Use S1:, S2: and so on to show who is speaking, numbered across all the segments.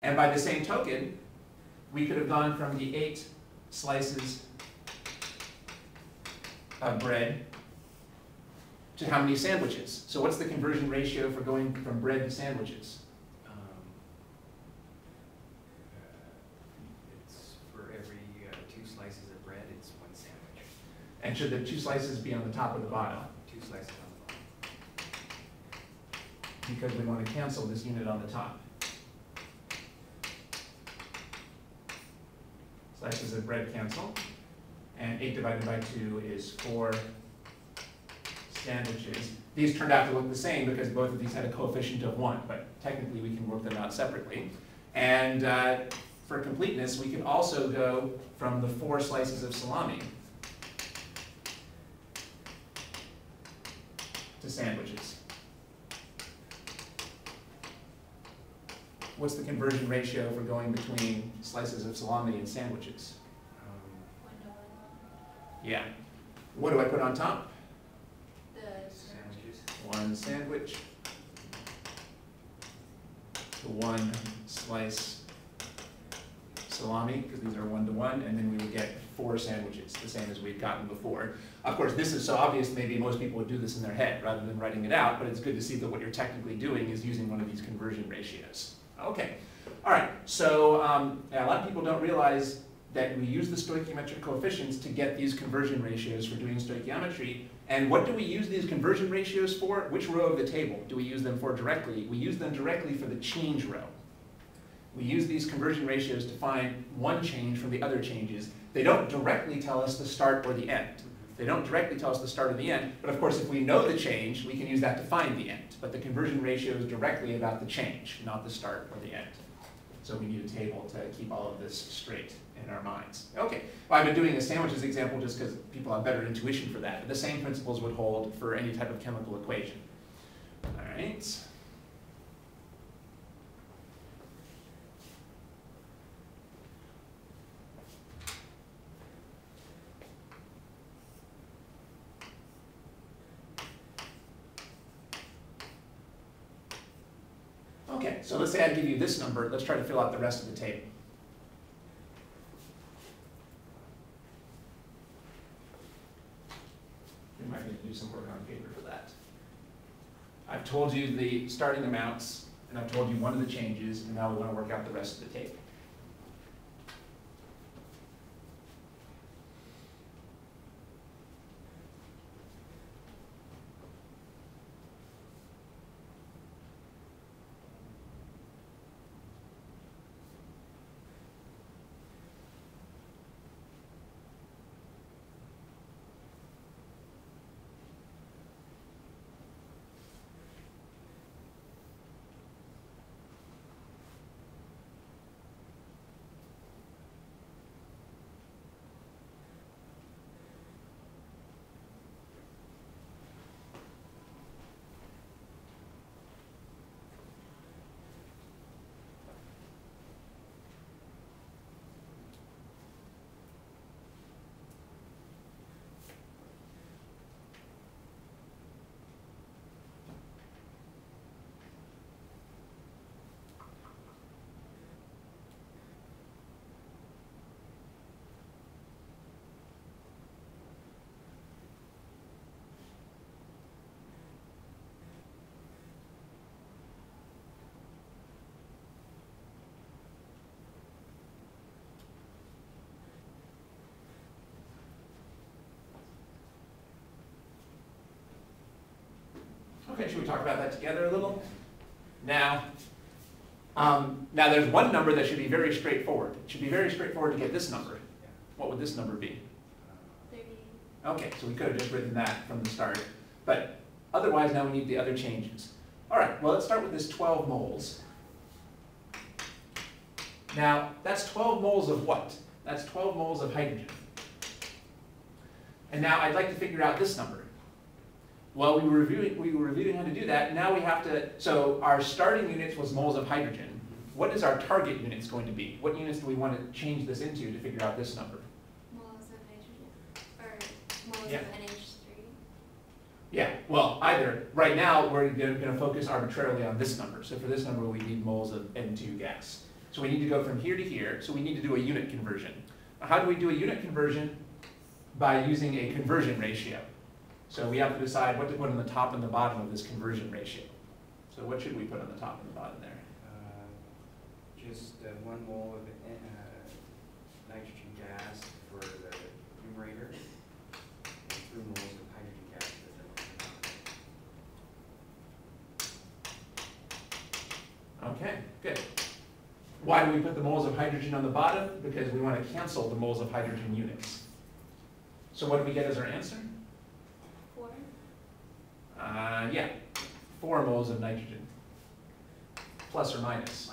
S1: And by the same token, we could have gone from the 8 slices of bread to how many sandwiches? So what's the conversion ratio for going from bread to sandwiches?
S2: It's for every 2 slices of bread, it's 1 sandwich.
S1: And should the 2 slices be on the top or the bottom?
S2: 2 slices on the bottom.
S1: Because we want to cancel this unit on the top. Slices of bread cancel. And 8 divided by 2 is 4 sandwiches. These turned out to look the same because both of these had a coefficient of 1, but technically we can work them out separately. And for completeness, we can also go from the 4 slices of salami to sandwiches. What's the conversion ratio for going between slices of salami and sandwiches?
S3: 1 to 1.
S1: Yeah. What do I put on top?
S3: The
S2: Sandwiches.
S1: 1 sandwich to 1 slice salami, because these are 1 to 1, and then we would get 4 sandwiches, the same as we'd gotten before. Of course, this is so obvious, maybe most people would do this in their head rather than writing it out, but it's good to see that what you're technically doing is using one of these conversion ratios. Okay, all right, so a lot of people don't realize that we use the stoichiometric coefficients to get these conversion ratios for doing stoichiometry. And what do we use these conversion ratios for? Which row of the table do we use them for directly? We use them directly for the change row. We use these conversion ratios to find one change from the other changes. They don't directly tell us the start or the end. They don't directly tell us the start or the end, but of course if we know the change, we can use that to find the end. But the conversion ratio is directly about the change, not the start or the end. So we need a table to keep all of this straight in our minds. Okay, well, I've been doing a sandwiches example just because people have better intuition for that, but the same principles would hold for any type of chemical equation. All right. Okay, so let's say I give you this number. Let's try to fill out the rest of the table. We might need to do some work on paper for that. I've told you the starting amounts, and I've told you one of the changes, and now we want to work out the rest of the table. Okay, should we talk about that together a little? Now there's one number that should be very straightforward. It should be very straightforward to get this number. What would this number be?
S3: 30.
S1: Okay, so we could have just written that from the start. But otherwise, now we need the other changes. All right, well, let's start with this 12 moles. Now, that's 12 moles of what? That's 12 moles of hydrogen. And now I'd like to figure out this number. Well, we were reviewing how to do that. Now we have to, so our starting units was moles of hydrogen. What is our target units going to be? What units do we want to change this into to figure out this number?
S3: Moles of nitrogen, or moles
S1: Yeah.
S3: of NH3.
S1: Yeah, well, either. Right now, we're going to focus arbitrarily on this number. So for this number, we need moles of N2 gas. So we need to go from here to here, so we need to do a unit conversion. How do we do a unit conversion? By using a conversion ratio. So we have to decide what to put on the top and the bottom of this conversion ratio. So what should we put on the top and the bottom there?
S2: Just 1 mole of nitrogen gas for the numerator, and 3 moles of hydrogen gas for the denominator.
S1: Okay, good. Why do we put the moles of hydrogen on the bottom? Because we want to cancel the moles of hydrogen units. So what do we get as our answer?
S3: 4.
S1: Yeah, 4 moles of nitrogen, plus or minus.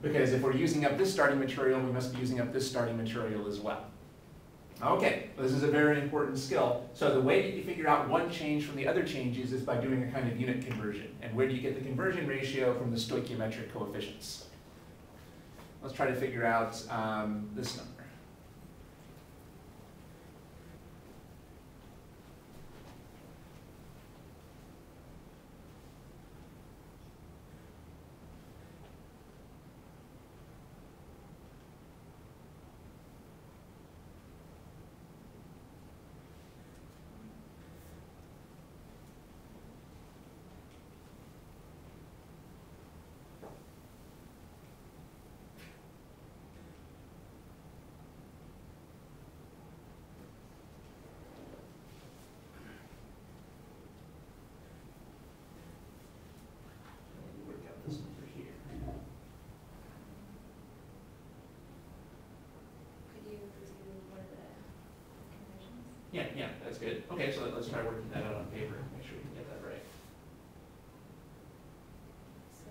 S1: Because if we're using up this starting material, we must be using up this starting material as well. Okay, this is a very important skill. So the way that you figure out one change from the other changes is by doing a kind of unit conversion. And where do you get the conversion ratio? From the stoichiometric coefficients. Let's try to figure out this number. This number here.
S3: Could you do one of the conversions?
S1: Yeah, that's good. Okay, so let's try working that out on paper. Make sure we can get that right.
S3: So,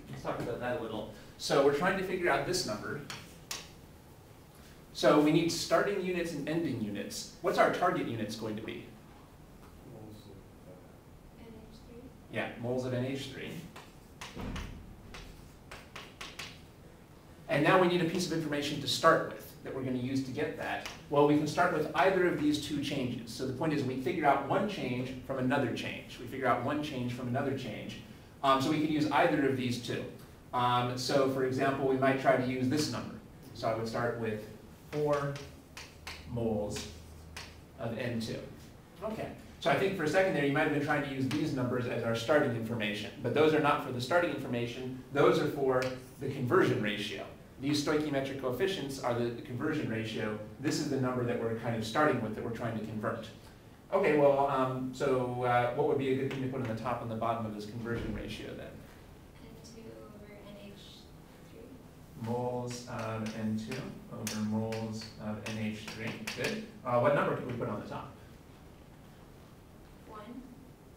S1: Let's talk about that a little. So we're trying to figure out this number. So we need starting units and ending units. What's our target units going to be?
S2: Moles of
S3: NH3.
S1: Yeah, moles of NH3. And now we need a piece of information to start with that we're going to use to get that. Well, we can start with either of these 2 changes. So the point is we figure out one change from another change. We figure out one change from another change. So we can use either of these 2. So for example, we might try to use this number. So I would start with 4 moles of N2. Okay, so I think for a second there you might have been trying to use these numbers as our starting information, but those are not for the starting information, those are for the conversion ratio. These stoichiometric coefficients are the conversion ratio. This is the number that we're kind of starting with that we're trying to convert. Okay, well, what would be a good thing to put on the top and the bottom of this conversion ratio then?
S3: N2 over NH3.
S1: Moles of N2 over moles of NH3. Good. What number can we put on the top?
S3: 1.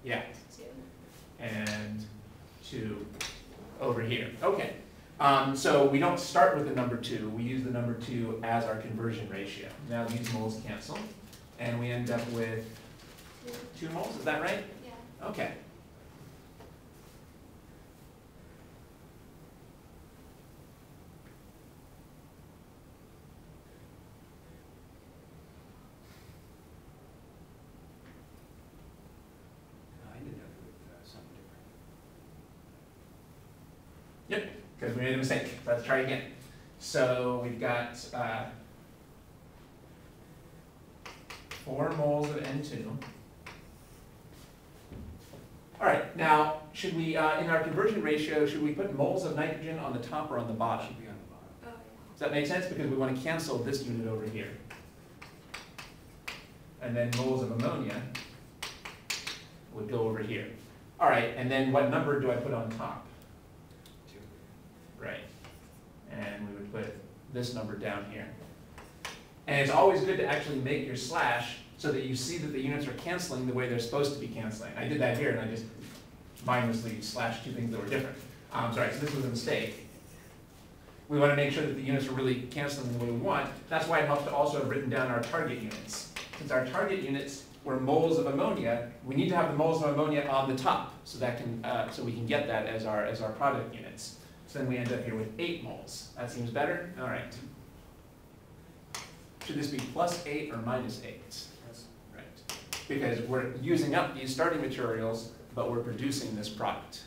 S1: Yeah.
S3: 2.
S1: And 2 over here. Okay. So we don't start with the number 2. We use the number 2 as our conversion ratio. Now these moles cancel, and we end up with 2 moles. Is that right?
S3: Yeah.
S1: Okay.
S2: I ended up with something different.
S1: Yep, because we made a mistake. Let's try again. So we've got 4 moles of N2. All right, now, should we, in our conversion ratio, should we put moles of nitrogen on the top or on the bottom?
S2: Should be on the bottom.
S3: Oh,
S1: Does that make sense? Because we want to cancel this unit over here. And then moles of ammonia would go over here. All right, and then what number do I put on top?
S2: 2.
S1: Right. And we would put this number down here. And it's always good to actually make your slash so that you see that the units are canceling the way they're supposed to be canceling. I did that here, and I just mindlessly slashed two things that were different. Sorry, so this was a mistake. We want to make sure that the units are really canceling the way we want. That's why it helps to also have written down our target units. Since our target units were moles of ammonia, we need to have the moles of ammonia on the top, so that can, so we can get that as our product units. So then we end up here with 8 moles. That seems better? All right. Should this be +8 or -8?
S2: Yes.
S1: Right. Because we're using up these starting materials, but we're producing this product.